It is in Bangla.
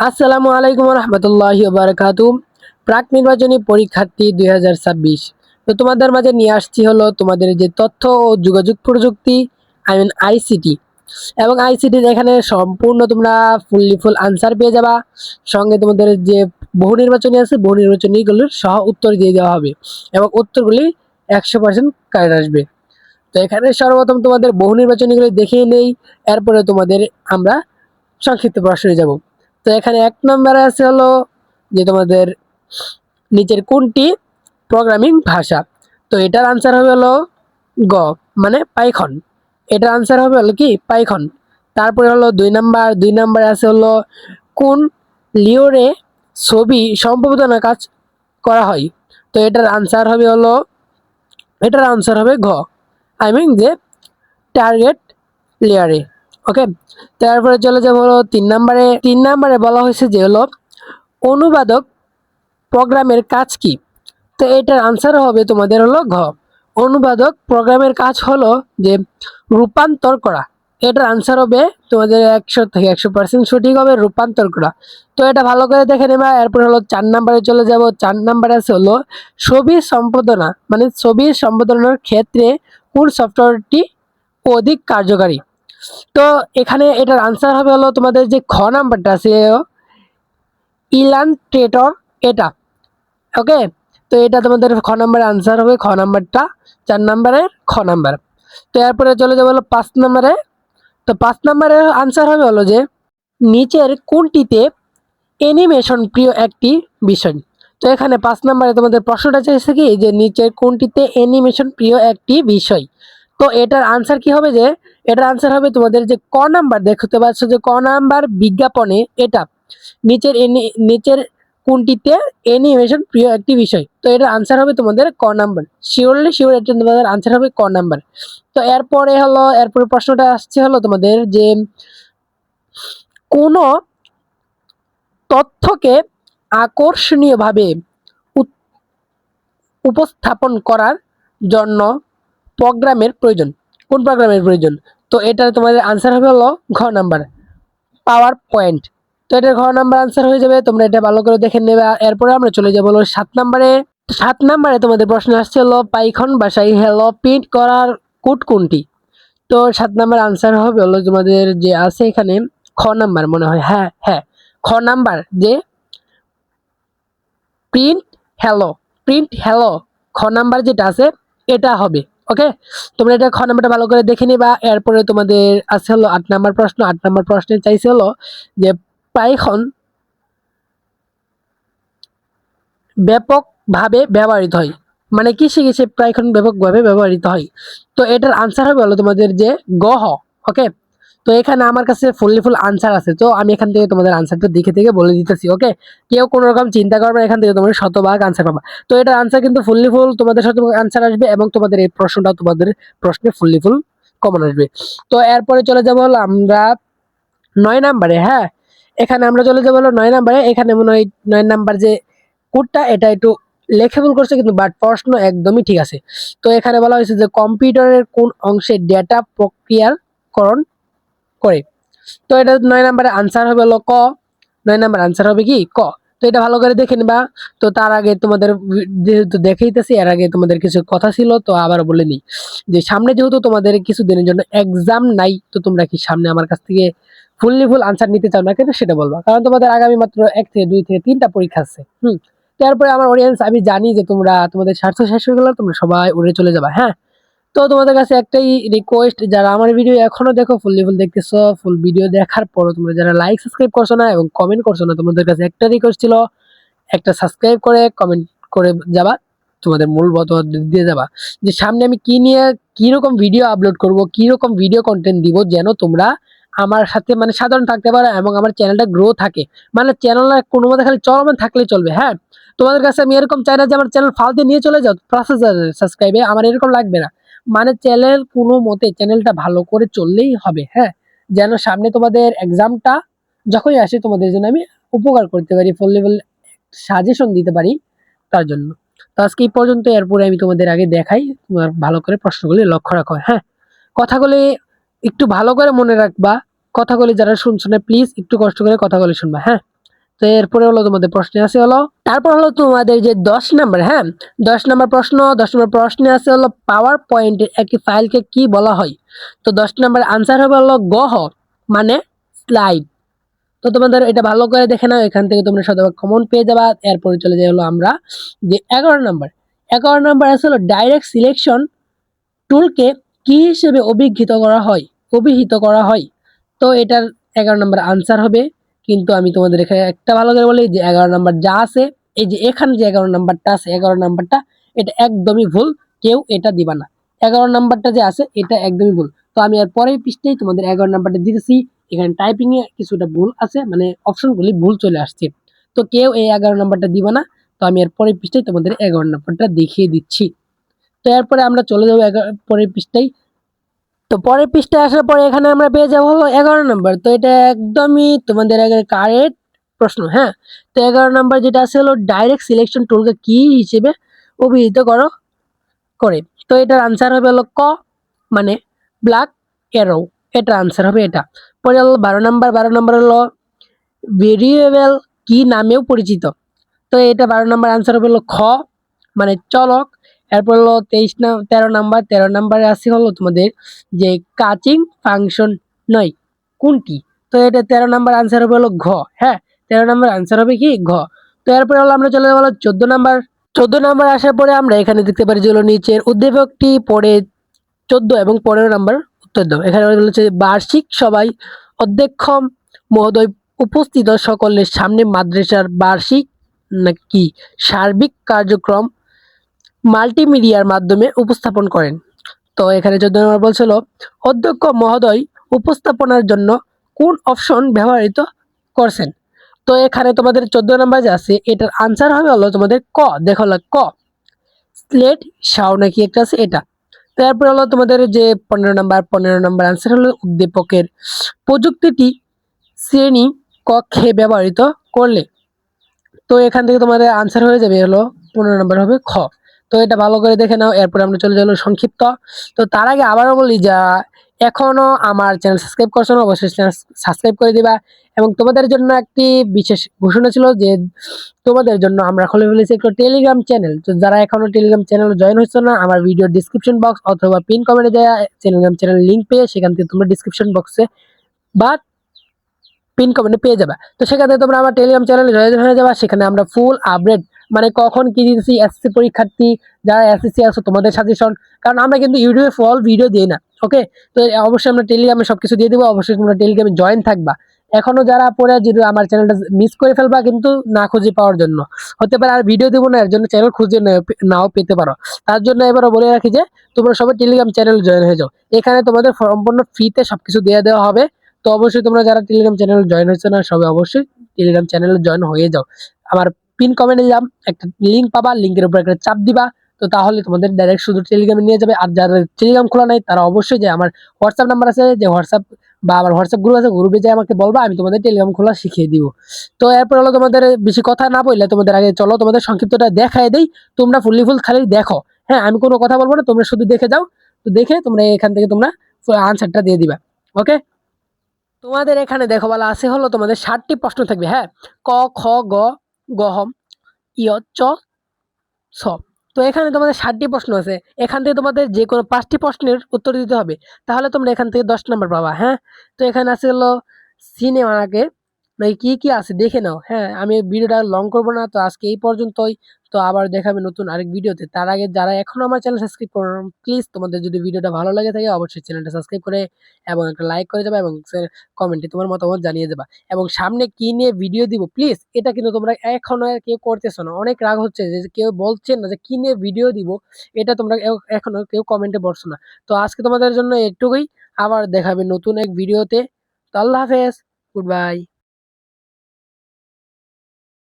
আসসালামু আলাইকুম রহমতুল্লাহি বারাকাতু। প্রাক নির্বাচনী পরীক্ষার্থী 2026। তো তোমাদের মাঝে নিয়ে আসছি হলো তোমাদের যে তথ্য ও যোগাযোগ প্রযুক্তি, আইসিটি এবং আইসিটির এখানে সম্পূর্ণ তোমরা ফুল আনসার পেয়ে যাবা। সঙ্গে তোমাদের যে বহু নির্বাচনী আছে, বহু নির্বাচনীগুলোর সহ উত্তর দিয়ে দেওয়া হবে এবং উত্তরগুলি 100% কারেক্ট আসবে। তো এখানে সর্বপ্রথম তোমাদের বহু নির্বাচনীগুলি দেখিয়ে নেই, এরপরে তোমাদের আমরা সংক্ষিপ্ত প্রশ্নে যাব। তো এখানে 1 নম্বরে আছে হলো যে তোমাদের নিচের কোনটি প্রোগ্রামিং ভাষা। তো এটার আনসার হবে হলো গ, মানে পাইথন। এটার আনসার হবে হলো কি পাইথন। তারপরে হলো 2 নম্বরে আছে হলো কোন লিওরে ছবি সম্পাদনা কাজ করা হয়। তো এটার আনসার হবে হলো ঘ, যে টার্গেট লেয়ারে। ওকে, তারপরে চলে যাবো হলো 3 নম্বরে বলা হয়েছে যে হলো অনুবাদক প্রোগ্রামের কাজ কি। তো এটার আনসার হবে তোমাদের হলো ঘ, অনুবাদক প্রোগ্রামের কাজ হলো যে রূপান্তর করা। এটার আনসার হবে তোমাদের 100 থেকে 100% সঠিক হবে রূপান্তর করা। তো এটা ভালো করে দেখে নেবা। এরপর হলো 4 নম্বরে চলে যাব। 4 নম্বরে আছে হলো ছবি সম্পাদনা, মানে ছবি সম্পাদনার ক্ষেত্রে কোন সফটওয়্যারটি অধিক কার্যকারী। তো এখানে এটার আনসার হবে হলো তোমাদের যে খ নাম্বারটা আছে ইলাস্ট্রেটর, এটা। ওকে, তো এটা তোমাদের খ নাম্বারের আনসার হবে, খ নাম্বারটা 4 নম্বরের খ নাম্বার। তো এরপরে চলে যাবো হলো 5 নম্বরে। তো 5 নম্বরের আনসার হবে হলো যে নিচের কোনটিতে অ্যানিমেশন প্রিয় একটি বিষয়। তো এখানে 5 নম্বরে তোমাদের প্রশ্নটা চাইছে কি যে নিচের কোনটিতে অ্যানিমেশন প্রিয় একটি বিষয়। তো এটার আনসার কি হবে যে এটার আনসার হবে তোমাদের যে ক নাম্বার, দেখতে পাচ্ছ যে ক নাম্বার বিজ্ঞাপনে, এটা নিচের কোনটিতে অ্যানিমেশন প্রিয় একটি বিষয়। তো এটার আনসার হবে তোমাদের ক নাম্বার, শিওর এটা তোমাদের আনসার হবে ক নাম্বার। তো এরপরে প্রশ্নটা আসছে হলো তোমাদের যে কোন তথ্যকে আকর্ষণীয়ভাবে উপস্থাপন করার জন্য প্রোগ্রামের প্রয়োজন, কোন প্রোগ্রামের প্রয়োজন। তো এটার তোমাদের আনসার হবে হলো ঘ নাম্বার, পাওয়ার পয়েন্ট। তো এটা ঘ নাম্বার আনসার হয়ে যাবে, তোমরা এটা ভালো করে দেখে নেবে। এরপরে আমরা চলে যাবো হলো 7 নম্বরে। 7 নম্বরে তোমাদের প্রশ্ন আসছে হলো পাইথন ভাষায় হ্যালো প্রিন্ট করার কোড কোনটি। তো 7 নাম্বার আনসার হবে হলো তোমাদের যে আছে এখানে খ নাম্বার মনে হয়, হ্যাঁ হ্যাঁ, খ নাম্বার যে প্রিন্ট হ্যালো, খ নাম্বার যেটা আছে এটা হবে। ওকে, তোমরা এটা খ নাম্বারটা ভালো করে দেখে নিবা। এরপরে তোমাদের আছে হলো 8 নাম্বার প্রশ্ন। 8 নাম্বার প্রশ্নে চাইছে হলো যে পাইথন ব্যাপকভাবে ব্যবহৃত হয়, মানে কিসে পাইথন ব্যাপকভাবে ব্যবহৃত হয়। তো এটার আনসার হবে হলো তোমাদের যে গহ। ওকে, তো এখানে আমার কাছে ফুল আনসার আছে, তো আমি এখান থেকে তোমাদের আনসারটা দেখে থেকে বলে দিতেছি। ওকে, কেউ কোনো রকম চিন্তা করবে, এখান থেকে তোমরা শতভাগ আনসার পাবা। তো এটার আনসার কিন্তু ফুল তোমাদের শতভাগ আনসার আসবে এবং তোমাদের এই প্রশ্নটা তোমাদের প্রশ্নে ফুল কমন আসবে। তো এরপরে চলে যাবো হলো আমরা 9 নাম্বারে। হ্যাঁ, এখানে আমরা চলে যাবো হলো 9 নাম্বারে। এখানে মনে হয় 9 নাম্বার যে কোডটা এটা একটু লেখেবল করছে, কিন্তু বাট প্রশ্ন একদমই ঠিক আছে। তো এখানে বলা হয়েছে যে কম্পিউটারের কোন অংশে ডেটা প্রক্রিয়াকরণ করে। তো এটা 9 নাম্বারে আনসার হবে হলো ক, 9 নাম্বার আনসার হবে কি ক। তো এটা ভালো করে দেখে নিবা। তো তার আগে তোমাদের যেহেতু দেখাইতেছি, এর আগে তোমাদের কিছু কথা ছিল, তো আবার বলে নিই যে সামনে যেহেতু তোমাদের কিছু দিনের জন্য এক্সাম নাই, তো তোমরা কি সামনে আমার কাছ থেকে ফুল আনসার নিতে চাও না কেন সেটা বলবা, কারণ তোমাদের আগামী মাত্র 1 থেকে 2 থেকে 3টা পরীক্ষা আছে। তারপরে আমার অডিয়েন্স আমি জানি যে তোমাদের স্বার্থ শেষ হয়ে গেল, তোমরা সবাই উড়ে চলে যাবা। হ্যাঁ, তো তোমাদের কাছে একটাই রিকোয়েস্ট, যারা আমার ভিডিও এখনো দেখো, ফুল দেখতেছো, ফুল ভিডিও দেখার পরও তোমরা যারা লাইক সাবস্ক্রাইব করছো না এবং কমেন্ট করছো না, তোমাদের কাছে একটা রিকোয়েস্ট ছিল, একটা সাবস্ক্রাইব করে কমেন্ট করে যাবা, তোমাদের মূল মতামত দিয়ে যাবা যে সামনে আমি কি নিয়ে কিরকম ভিডিও আপলোড করব, কিরকম ভিডিও কন্টেন্ট দিব, যেন তোমরা আমার সাথে মানে সাধারণ থাকতে পারো এবং আমার চ্যানেলটা গ্রো থাকে। মানে চ্যানেলটা কোনো মতে খালি চলমান থাকলেই চলবে। হ্যাঁ, তোমাদের কাছে আমি এরকম চাই না যে আমার চ্যানেল ফালতে নিয়ে চলে যাও 5,000 সাবস্ক্রাইবে, আমার এরকম লাগবে না। মানে চ্যানেল কোনো মতে চ্যানেলটা ভালো করে চললেই হবে। হ্যাঁ, যেন সামনে তোমাদের এক্সামটা যখনই আসে তোমাদের জন্য আমি উপকার করতে পারি, ফুল লেভেল সাজেশন দিতে পারি, তার জন্য। তো আজকে এই পর্যন্ত, এরপরে আমি তোমাদের আগে দেখাই, তোমার ভালো করে প্রশ্নগুলি লক্ষ্য রাখো। হ্যাঁ, কথাগুলি একটু ভালো করে মনে রাখবা। কথাগুলি যারা শুনছো না প্লিজ একটু কষ্ট করে কথাগুলি শুনবা। হ্যাঁ, তো এরপরে হলো তোমাদের প্রশ্নে আছে হলো, তারপর হলো তোমাদের যে 10 নম্বর, হ্যাঁ 10 নম্বর প্রশ্ন, 10 নম্বর প্রশ্নে আছে হলো পাওয়ার পয়েন্টের একটি ফাইলকে কি বলা হয়। তো 10 নম্বর আনসার হবে হলো গহ, মানে স্লাইড। তো তোমাদের এটা ভালো করে দেখে নাও, এখান থেকে তোমরা শতভাগ কমন পেয়ে যাবা। এরপরে চলে যাই হলো আমরা যে 11 নম্বর। 11 নম্বর আছে হলো ডাইরেক্ট সিলেকশন টুলকে কি হিসেবে অভিহিত করা হয়। তো এটার 11 নম্বর আনসার হবে, কিন্তু আমি তোমাদের এখানে একটা ভালো করে বলি যে 11 নম্বর যা আছে, এই যে এখানে যে 11 নম্বরটা আছে, 11 নম্বরটা এটা একদমই ভুল, কেউ এটা দিবা না। 11 নম্বরটা যে আছে এটা একদমই ভুল। তো আমি আর পরের পৃষ্ঠায় তোমাদের 11 নম্বরটা দিতেছি, এখানে টাইপিং এ কিছুটা ভুল আছে, মানে অপশনগুলি ভুল চলে আসছে। তো কেউ এই 11 নম্বরটা দিবা না। তো আমি আর পরের পৃষ্ঠায় তোমাদের 11 নম্বরটা দেখিয়ে দিচ্ছি। তো এরপরে আমরা চলে যাবো পরের পৃষ্ঠায়। তো পরের পৃষ্ঠায় আসার পরে এখানে আমরা পেয়ে যাবো হলো 11 নম্বর। তো এটা একদমই তোমাদের কারেক্ট প্রশ্ন, হ্যাঁ। তো 11 নম্বর যেটা আছে হলো ডাইরেক্ট সিলেকশন টুলকে কি হিসেবে অভিহিত করে। তো এটার আনসার হবে হলো ক, মানে ব্ল্যাক এরো। এটার আনসার হবে এটা। পরে হলো 12 নম্বর। 12 নম্বর হলো ভেরিয়েবল কি নামেও পরিচিত। তো এটা 12 নম্বর আনসার হবে হলো খ, মানে চলক। এরপর হলো 13 নম্বর। 13 নম্বরে আছে হলো তোমাদের যে কাচিং ফাংশন নয় কোনটি। তো এটা 13 নম্বর আনসার হবে হলো ঘ, হ্যাঁ 13 নম্বর আনসার হবে কি ঘ। তো এরপরে হলো আমরা চলে যাবো 14 নম্বর। 14 নম্বর আসার পরে আমরা এখানে দেখতে পারি যে হলো নিচের উদ্দীপকটি পড়ে 14 এবং 15 নম্বর উত্তর দাও। এখানে বলেছে বার্ষিক সভায় অধ্যক্ষ মহোদয় উপস্থিত সকলের সামনে মাদ্রাসার বার্ষিক নাকি সার্বিক কার্যক্রম মাল্টিমিডিয়ার মাধ্যমে উপস্থাপন করেন। তো এখানে 14 নম্বর বলছিল অধ্যক্ষ মহোদয় উপস্থাপনার জন্য কোন অপশন ব্যবহৃত করছেন। তো এখানে তোমাদের 14 নম্বর যে আছে এটার আনসার হবে হলো তোমাদের ক, দেখো ক স্লেট শাও নাকি একটা আছে এটা। তারপর হলো তোমাদের যে 15 নম্বর। 15 নম্বর আনসার হলো উদ্দীপকের প্রযুক্তিটি শ্রেণী কক্ষে ব্যবহৃত করলে। তো এখান থেকে তোমাদের আনসার হয়ে যাবে হলো 15 নম্বর হবে খ। তো এটা ভালো করে দেখে নাও। এরপর আমরা চলে যাবো সংক্ষিপ্ত। তো তার আগে আবারও বলি যা এখনো আমার চ্যানেল সাবস্ক্রাইব করছো না অবশ্যই চ্যানেল সাবস্ক্রাইব করে দিবা। এবং তোমাদের জন্য একটি বিশেষ ঘোষণা ছিল যে তোমাদের জন্য আমরা খুলে ফেলেছি একটা টেলিগ্রাম চ্যানেল। তো যারা এখনো টেলিগ্রাম চ্যানেলে জয়েন হচ্ছে না, আমার ভিডিও ডিসক্রিপশন বক্স অথবা পিন কমেন্টে দেওয়া টেলিগ্রাম চ্যানেল লিঙ্ক পেয়ে সেখান থেকে তোমরা ডিসক্রিপশন বক্সে বা পিন কমেন্টে পেয়ে যাবা। তো সেখানে তোমরা আমার টেলিগ্রাম চ্যানেলে জয়েন হয়ে যাবা। সেখানে আমরা ফুল আপডেট, মানে কখন কি দিতেছি, এসএসসি পরীক্ষার্থী যারা এসএসসি আছো তোমাদের সাজেশন, কারণ আমরা কিন্তু ইউটিউবে ফুল ভিডিও দিই না। ওকে, তো অবশ্যই আমরা টেলিগ্রামে সবকিছু দিয়ে দেবো, অবশ্যই তোমরা টেলিগ্রামে জয়েন থাকবা। এখনো যারা পরে যদি আমার চ্যানেলটা মিস করে ফেলবা কিন্তু না খুঁজে পাওয়ার জন্য, হতে পারে আর ভিডিও দেবো না এর জন্য চ্যানেল খুঁজে নাও পেতে পারো। তার জন্য এবারও বলে রাখি যে তোমরা সবাই টেলিগ্রাম চ্যানেল জয়েন হয়ে যাও। এখানে তোমাদের সম্পূর্ণ ফ্রিতে সবকিছু দিয়ে দেওয়া হবে। তো অবশ্যই তোমরা যারা টেলিগ্রাম চ্যানেল জয়েন হয়েছে না সবাই অবশ্যই টেলিগ্রাম চ্যানেলে জয়েন হয়ে যাও। আমার পিন কমেন্টে দিলাম একটা লিঙ্ক পাবা, লিঙ্কের উপর একটা চাপ দিবা। তো তাহলে তোমাদের ডাইরেক্ট শুধু টেলিগ্রামে নিয়ে যাবে। আর যারা টেলিগ্রাম খোলা নাই তারা অবশ্যই যে আমার হোয়াটসঅ্যাপ নাম্বার আছে, যে হোয়াটসঅ্যাপ বা আমার হোয়াটসঅ্যাপ গ্রুপ আছে, গ্রুপে যে আমাকে বলবা, আমি তোমাদের টেলিগ্রাম খোলা শিখিয়ে দিব। তো এরপর হলো তোমাদের বেশি কথা না বললে তোমাদের আগে চলো তোমাদের সংক্ষিপ্তটা দেখায় দেই। তোমরা ফুল খালি দেখো, হ্যাঁ আমি কোনো কথা বলবো না, তোমরা শুধু দেখে যাও। তো দেখে তোমরা এখান থেকে তোমরা আনসারটা দিয়ে দিবা। ওকে, তোমাদের এখানে দেখো বলা আছে হলো তোমাদের 7টি প্রশ্ন থাকবে, হ্যাঁ ক খ গ গহম ইয় চ ছ। তো এখানে তোমাদের 7টি প্রশ্ন আছে, এখান থেকে তোমাদের যে কোনো 5টি প্রশ্নের উত্তর দিতে হবে, তাহলে তোমরা এখান থেকে 10 নম্বর পাবা। হ্যাঁ, তো এখানে আছে হলো সিনেমাকে মানে কি কি আছে দেখে নাও। হ্যাঁ, আমি ভিডিওটা লং করব না, তো আজকে এই পর্যন্তই। তো আবার দেখাবে নতুন আরেক ভিডিওতে। তার আগে যারা এখনো আমার চ্যানেল সাবস্ক্রাইব করো প্লিজ, তোমাদের যদি ভিডিওটা ভালো লাগে থাকে অবশ্যই চ্যানেলটা সাবস্ক্রাইব করে এবং একটা লাইক করে যাবে এবং কমেন্টে তোমার মতামত জানিয়ে দেবা। এবং সামনে কি নিয়ে ভিডিও দিব প্লিজ এটা কিন্তু তোমরা এখনো কেউ করতেছো না, অনেক রাগ হচ্ছে যে কেউ বলছেন না যে কি নিয়ে ভিডিও দিব, এটা তোমরা এখনো কেউ কমেন্টে বলছো না। তো আজকে তোমাদের জন্য একটুকুই, আবার দেখাবে নতুন এক ভিডিওতে। তো আল্লাহ হাফেজ, গুড বাই।